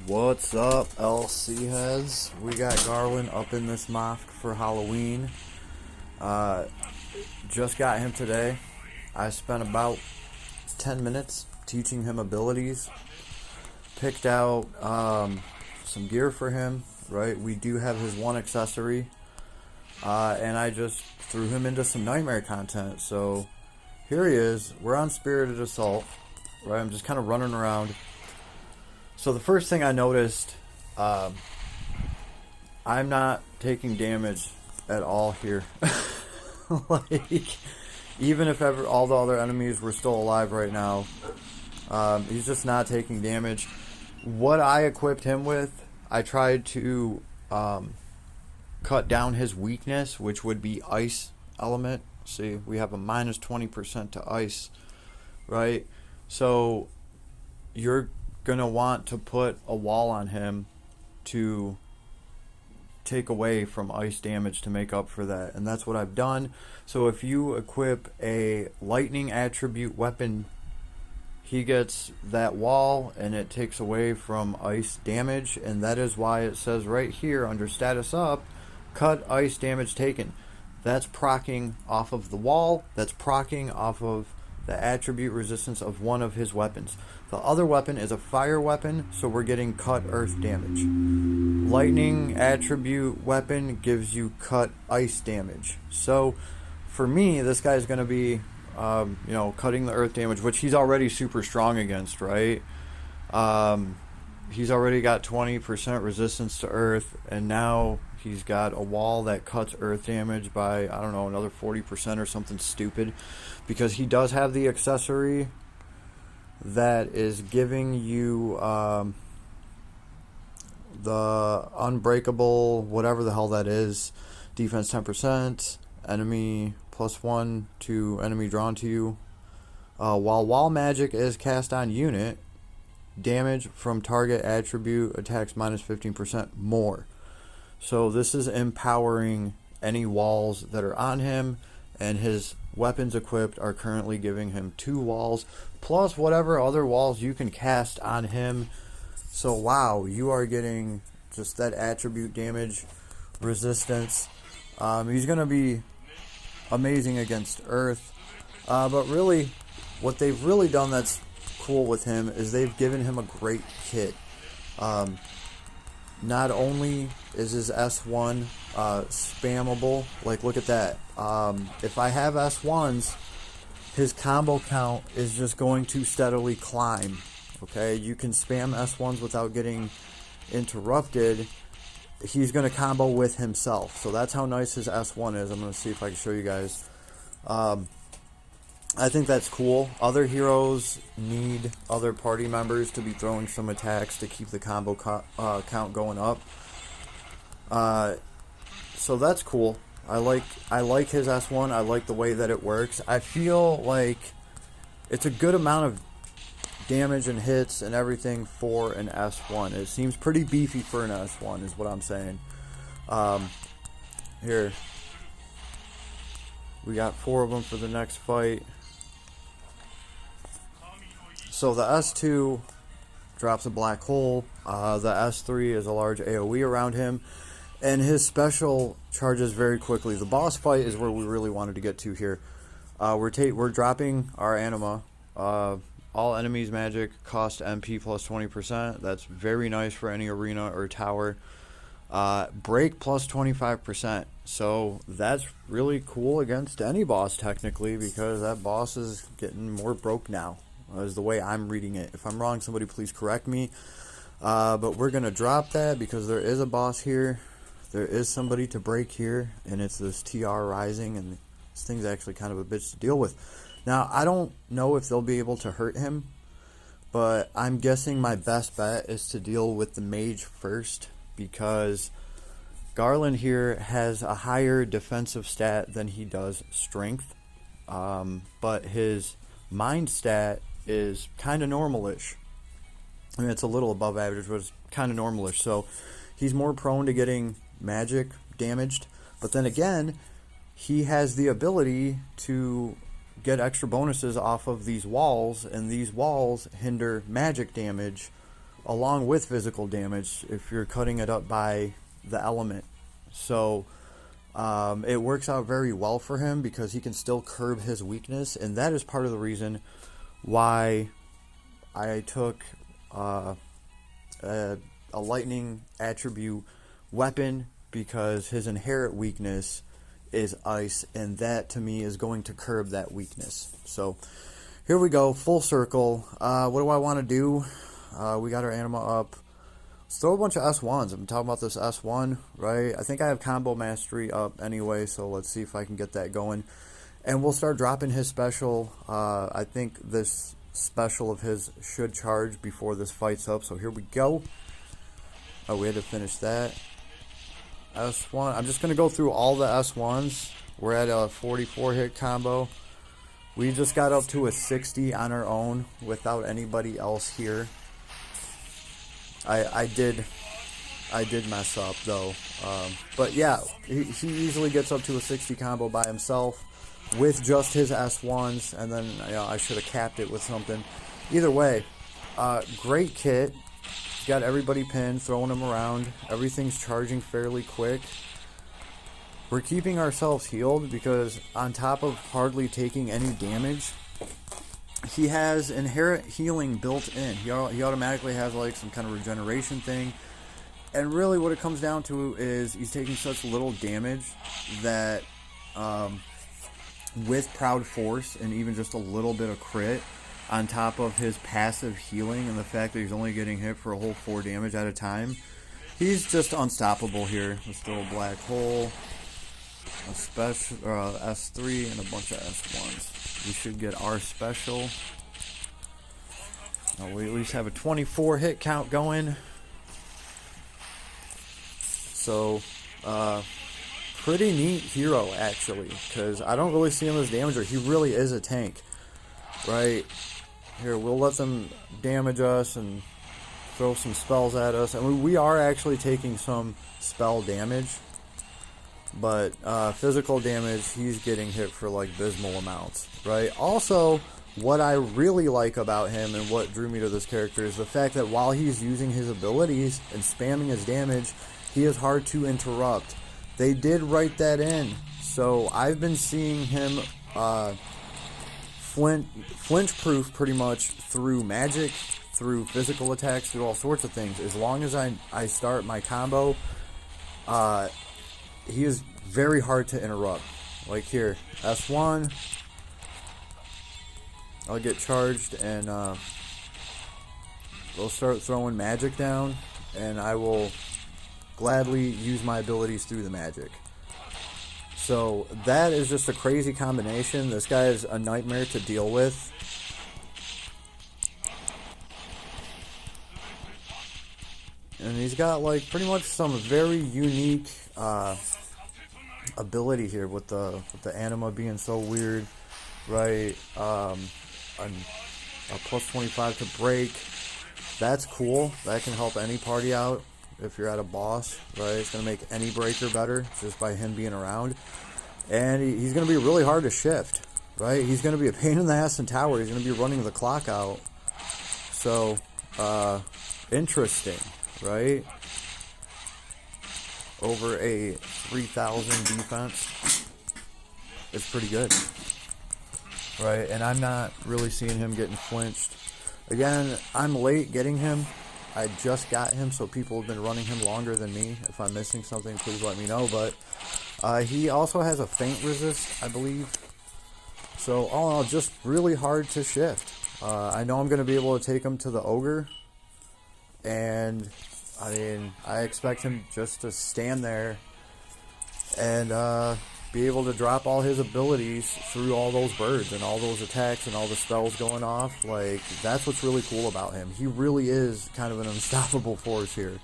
What's up, LC heads? We got Garland up in this mosque for Halloween. Just got him today. I spent about 10 minutes teaching him abilities. Picked out some gear for him, right? We do have his one accessory. And I just threw him into some nightmare content. So here he is. We're on Spirited Assault, right? I'm just kind of running around. So the first thing I noticed, I'm not taking damage at all here. Like, even if all the other enemies were still alive right now, he's just not taking damage. What I equipped him with, I tried to cut down his weakness, which would be ice element. See, we have a minus 20% to ice, right? So you're gonna want to put a wall on him to take away from ice damage to make up for that, and that's what I've done. So if you equip a lightning attribute weapon, he gets that wall and it takes away from ice damage, and that is why it says right here under status up, cut ice damage taken. That's proccing off of the wall, that's proccing off of the attribute resistance of one of his weapons. The other weapon is a fire weapon, so we're getting cut earth damage. Lightning attribute weapon gives you cut ice damage. So for me, this guy's going to be, cutting the earth damage, which he's already super strong against, right? He's already got 20% resistance to earth, and now he's got a wall that cuts earth damage by, I don't know, another 40% or something stupid, because he does have the accessory that is giving you the unbreakable, whatever the hell that is, defense 10%, enemy +1 to enemy drawn to you. While wall magic is cast on unit, damage from target attribute attacks minus 15% more. So this is empowering any walls that are on him, and his weapons equipped are currently giving him 2 walls, plus whatever other walls you can cast on him. So wow, you are getting just that attribute damage resistance. He's going to be amazing against earth. But really, what they've really done that's cool with him is they've given him a great kit. Not only is his S1 spammable, like look at that. If I have S1s, his combo count is just going to steadily climb. Okay, you can spam S1s without getting interrupted. He's going to combo with himself. So that's how nice his S1 is. I'm going to see if I can show you guys. I think that's cool. Other heroes need other party members to be throwing some attacks to keep the combo count going up. So that's cool. I like his S1. I like the way that it works. I feel like it's a good amount of damage and hits and everything for an S1. It seems pretty beefy for an S1 is what I'm saying. Here. We got 4 of them for the next fight. So the S2 drops a black hole. The S3 is a large AoE around him. And his special charges very quickly. The boss fight is where we really wanted to get to here. We're dropping our anima. All enemies magic cost MP plus 20%. That's very nice for any arena or tower. Break plus 25%. So that's really cool against any boss technically, because that boss is getting more broke now. Is the way I'm reading it. If I'm wrong, somebody please correct me. But we're going to drop that because there is a boss here. There is somebody to break here, and it's this TR Rising, and this thing's actually kind of a bitch to deal with. Now, I don't know if they'll be able to hurt him, but I'm guessing my best bet is to deal with the mage first, because Garland here has a higher defensive stat than he does strength, but his mind stat is kind of normalish. I mean, it's a little above average, but it's kind of normalish. So he's more prone to getting magic damaged. But then again, he has the ability to get extra bonuses off of these walls, and these walls hinder magic damage along with physical damage if you're cutting it up by the element. So it works out very well for him because he can still curb his weakness, and that is part of the reason why I took a lightning attribute weapon, because his inherent weakness is ice, and that to me is going to curb that weakness. So here we go, full circle. What do I want to do? We got our anima up. Let's throw a bunch of S1s. I'm talking about this S1, right? I think I have combo mastery up anyway, so let's see if I can get that going. And we'll start dropping his special. I think this special of his should charge before this fight's up, so here we go. Oh, we had to finish that. S1. I'm just going to go through all the S1s. We're at a 44 hit combo. We just got up to a 60 on our own without anybody else here. I did mess up though, but yeah, he easily gets up to a 60 combo by himself with just his S1s, and then I should have capped it with something. Either way, great kit. Got everybody pinned, throwing them around. Everything's charging fairly quick. We're keeping ourselves healed because on top of hardly taking any damage, he has inherent healing built in. He automatically has like some kind of regeneration thing. And really what it comes down to is he's taking such little damage that with Proud Force and even just a little bit of crit on top of his passive healing and the fact that he's only getting hit for a whole 4 damage at a time, he's just unstoppable here. Let's throw a black hole, a special S3, and a bunch of S1s. We should get our special. We at least have a 24 hit count going. So, pretty neat hero actually, because I don't really see him as damager. He really is a tank, right? Here, we'll let them damage us and throw some spells at us. And we are actually taking some spell damage. But physical damage, he's getting hit for like abysmal amounts, right? Also, what I really like about him and what drew me to this character is the fact that while he's using his abilities and spamming his damage, he is hard to interrupt. They did write that in. So I've been seeing him flinch-proof pretty much through magic, through physical attacks, through all sorts of things. As long as I start my combo, he is very hard to interrupt. Like here, S1, I'll get charged and we'll start throwing magic down, and I will gladly use my abilities through the magic. So that is just a crazy combination. This guy is a nightmare to deal with. And he's got like pretty much some very unique ability here with the anima being so weird, right? A plus 25 to break. That's cool. That can help any party out if you're at a boss, right? It's going to make any breaker better just by him being around. And he's going to be really hard to shift, right? He's going to be a pain in the ass in tower. He's going to be running the clock out. So, interesting, right? Over a 3,000 defense. It's pretty good, right? And I'm not really seeing him getting flinched. Again, I'm late getting him. I just got him, so people have been running him longer than me. If I'm missing something, please let me know. But he also has a feint resist, I believe. So all in all, just really hard to shift. I know I'm going to be able to take him to the ogre. And, I mean, I expect him just to stand there and be able to drop all his abilities through all those birds and all those attacks and all the spells going off. Like, that's what's really cool about him. He really is kind of an unstoppable force here.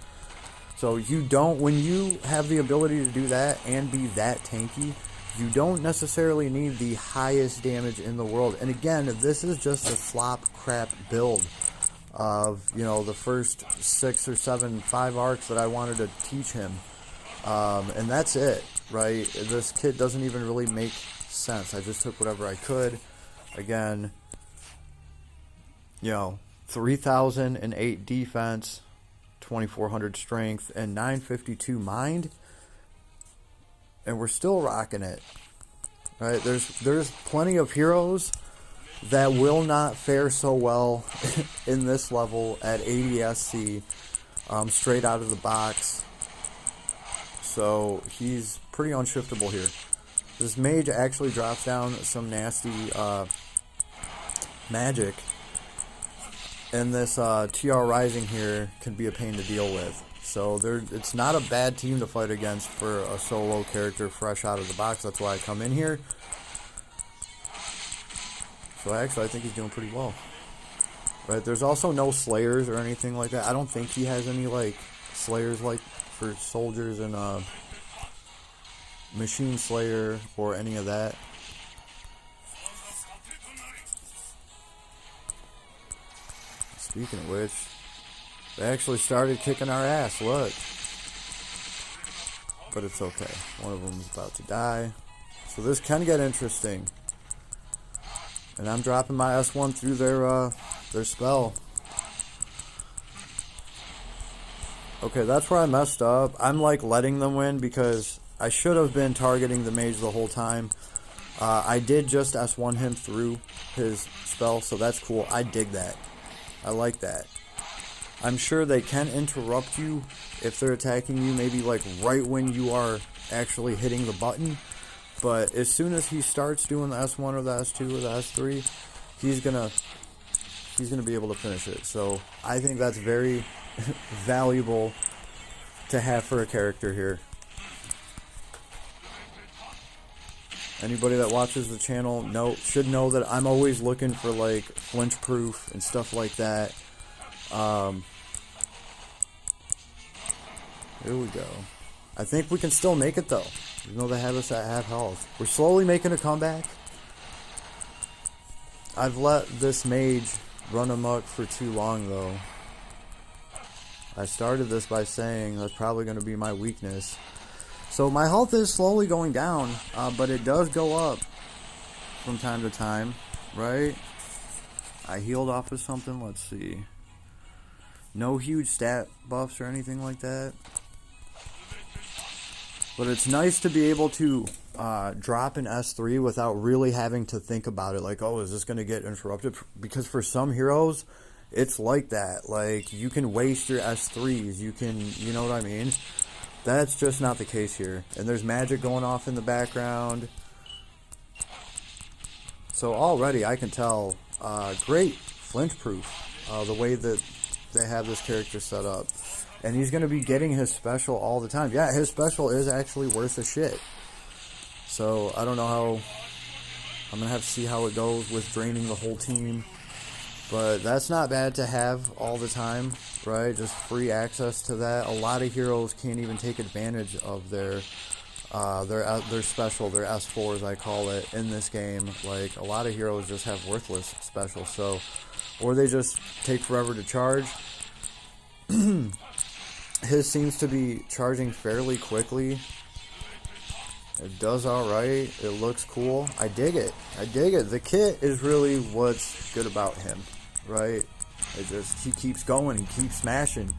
So when you have the ability to do that and be that tanky, you don't necessarily need the highest damage in the world. And again, this is just a slop crap build of, the first 6 or 7 5 arcs that I wanted to teach him. And that's it, right? This kit doesn't even really make sense. I just took whatever I could. Again, 3,008 defense, 2,400 strength, and 952 mind. And we're still rocking it. Right? There's plenty of heroes that will not fare so well in this level at 80 SC straight out of the box. So he's pretty unshiftable here. This mage actually drops down some nasty magic. And this TR Rising here can be a pain to deal with. So it's not a bad team to fight against for a solo character fresh out of the box. That's why I come in here. So actually I think he's doing pretty well. Right, there's also no Slayers or anything like that. I don't think he has any like Slayers like for soldiers and Machine Slayer or any of that. Speaking of which, they actually started kicking our ass, look. But it's okay. One of them is about to die. So this can get interesting. And I'm dropping my S1 through their spell. Okay, that's where I messed up. I'm like letting them win because I should have been targeting the mage the whole time. I did just S1 him through his spell, so that's cool. I dig that. I like that. I'm sure they can interrupt you if they're attacking you, maybe like right when you are actually hitting the button. But as soon as he starts doing the S1 or the S2 or the S3, he's gonna be able to finish it. So I think that's very valuable to have for a character here. Anybody that watches the channel should know that I'm always looking for like flinch proof and stuff like that. Here we go. I think we can still make it though, even though they have us at half health. We're slowly making a comeback. I've let this mage run amok for too long though. I started this by saying that's probably going to be my weakness. So my health is slowly going down, but it does go up from time to time, right? I healed off of something, let's see. No huge stat buffs or anything like that. But it's nice to be able to drop an S3 without really having to think about it. Like, oh, is this going to get interrupted? Because for some heroes, it's like that. Like, you can waste your S3s. You can, you know what I mean? That's just not the case here. And there's magic going off in the background. So already I can tell, great flinch proof, the way that they have this character set up. And he's going to be getting his special all the time. Yeah, his special is actually worth a shit. So I don't know how, I'm going to have to see how it goes with draining the whole team. But that's not bad to have all the time, right? Just free access to that. A lot of heroes can't even take advantage of their special, their S4s I call it, in this game. Like, a lot of heroes just have worthless specials, so, or they just take forever to charge. His seems to be charging fairly quickly. It does alright. It looks cool. I dig it. I dig it. The kit is really what's good about him, right? He keeps going. He keeps smashing.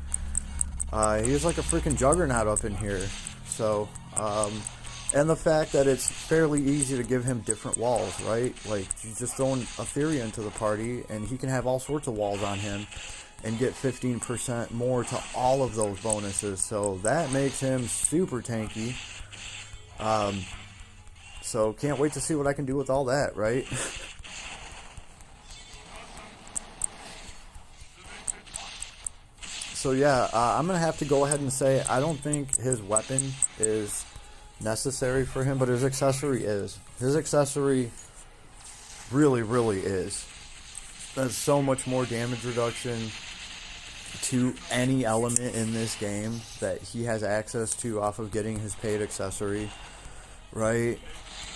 He's like a freaking juggernaut up in here. So, and the fact that it's fairly easy to give him different walls, right? Like, you just throw Etheria into the party, and he can have all sorts of walls on him and get 15% more to all of those bonuses. So that makes him super tanky. So can't wait to see what I can do with all that, right? So yeah, I'm going to have to go ahead and say I don't think his weapon is necessary for him, but his accessory is. His accessory really, really is. That's so much more damage reduction to any element in this game that he has access to off of getting his paid accessory, right?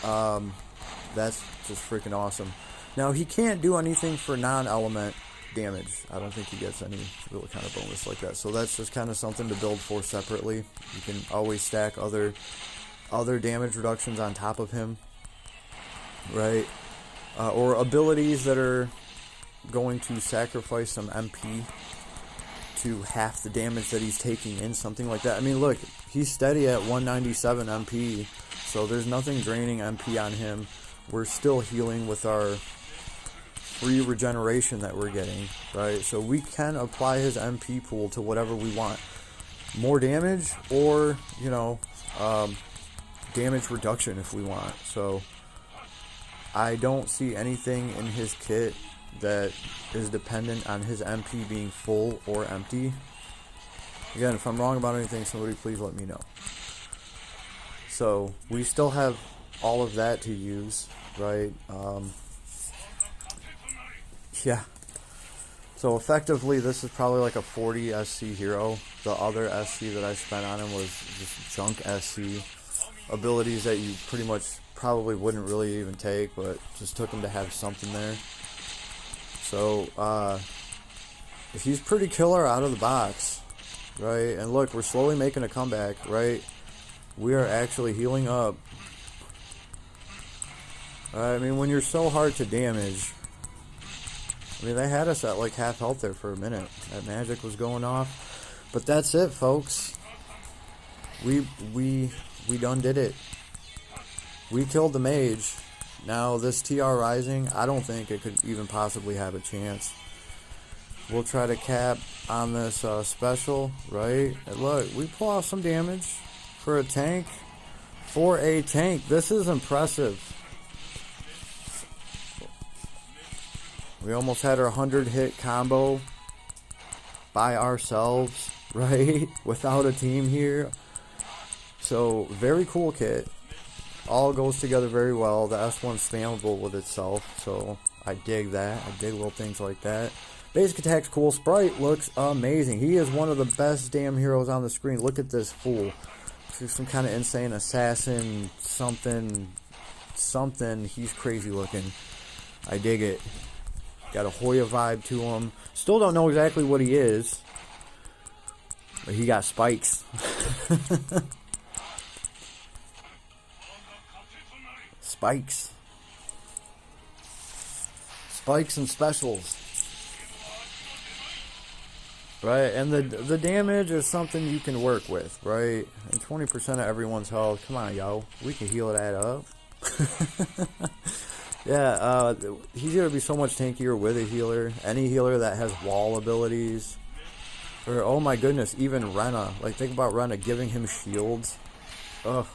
That's just freaking awesome. Now, he can't do anything for non-element damage. I don't think he gets any real kind of bonus like that. So that's just kind of something to build for separately. You can always stack other damage reductions on top of him, right? Or abilities that are going to sacrifice some MP to half the damage that he's taking in, something like that. I mean, look, he's steady at 197 MP, so there's nothing draining MP on him. We're still healing with our free regeneration that we're getting, right? So we can apply his MP pool to whatever we want. More damage, or, you know, damage reduction if we want. So I don't see anything in his kit that is dependent on his MP being full or empty. Again, if I'm wrong about anything, somebody please let me know. So we still have all of that to use, right? Yeah. So effectively, this is probably like a 40 SC hero. The other SC that I spent on him was just junk SC abilities that you pretty much probably wouldn't really even take, but just took him to have something there. So he's pretty killer out of the box, right? And look, we're slowly making a comeback, right? We are actually healing up. I mean, when you're so hard to damage, I mean, they had us at like half health there for a minute. That magic was going off. But that's it, folks. We done did it. We killed the mage. Now, this TR Rising, I don't think it could even possibly have a chance. We'll try to cap on this special, right? And look, we pull off some damage for a tank. For a tank, this is impressive. We almost had our 100-hit combo by ourselves, right? Without a team here. So, very cool kit. All goes together very well. The S1's spammable with itself, so I dig that. I dig little things like that. Basic attack's cool. Sprite looks amazing. He is one of the best damn heroes on the screen. Look at this fool. Some kind of insane assassin, something. He's crazy looking. I dig it. Got a Hoya vibe to him. Still don't know exactly what he is, but he got spikes. Spikes and specials, right? And the damage is something you can work with, right? And 20% of everyone's health. Come on, yo, we can heal that up. Yeah, he's gonna be so much tankier with a healer. Any healer that has wall abilities, or oh my goodness, even Rena. Like, think about Rena giving him shields. Ugh.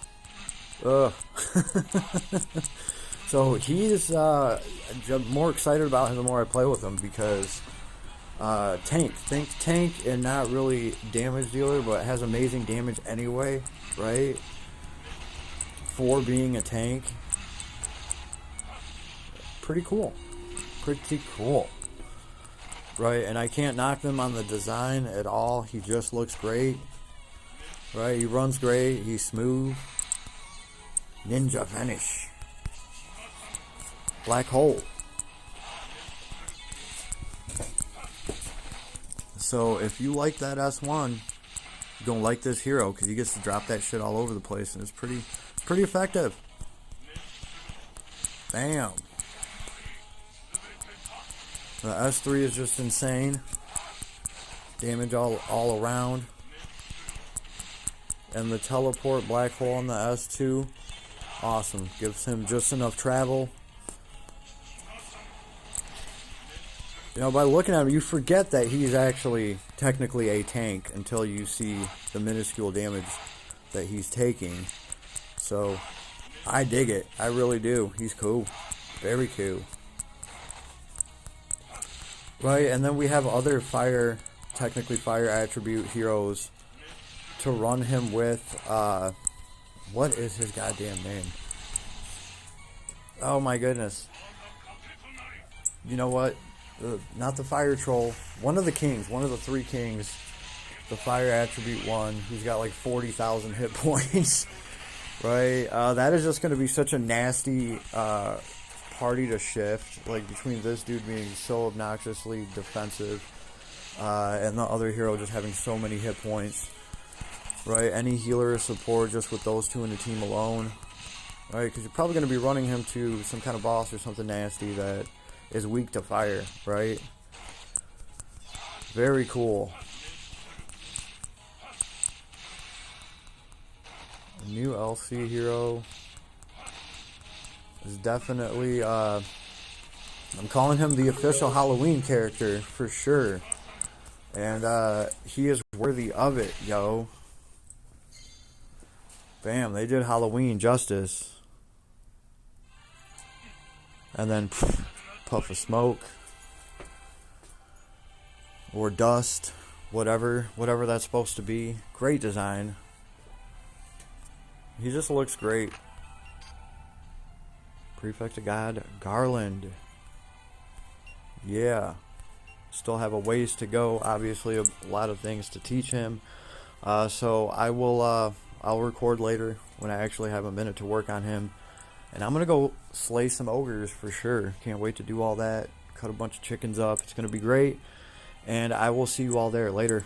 So he's more excited about him the more I play with him, because think tank and not really damage dealer, but has amazing damage anyway, right? For being a tank. Pretty cool, right? And I can't knock them on the design at all. He just looks great, right? He runs great. He's smooth. Ninja Vanish. Black Hole. So if you like that S1, you're gonna like this hero, because he gets to drop that shit all over the place, and it's pretty effective. Bam. The S3 is just insane. Damage all around. And the teleport black hole on the S2, awesome. Gives him just enough travel. You know, by looking at him, you forget that he's actually technically a tank until you see the minuscule damage that he's taking. So, I dig it. I really do. He's cool. Very cool. Right, and then we have other technically fire attribute heroes to run him with. What is his goddamn name? Oh my goodness. You know what? Not the fire troll. One of the kings, one of the three kings. The fire attribute one, who's got like 40,000 hit points. Right? That is just going to be such a nasty party to shift, like between this dude being so obnoxiously defensive and the other hero just having so many hit points, right? Any healer or support just with those two in the team alone, right? Because you're probably going to be running him to some kind of boss or something nasty that is weak to fire, right? Very cool. A new LC hero is definitely, I'm calling him the official Halloween character for sure. And he is worthy of it, yo. Bam, they did Halloween justice. And then puff of smoke. Or dust. Whatever that's supposed to be. Great design. He just looks great. Prefect of God, Garland. Yeah. Still have a ways to go. Obviously, a lot of things to teach him. So I'll record later when I actually have a minute to work on him. And I'm going to go slay some ogres for sure. Can't wait to do all that. Cut a bunch of chickens up. It's going to be great. And I will see you all there later.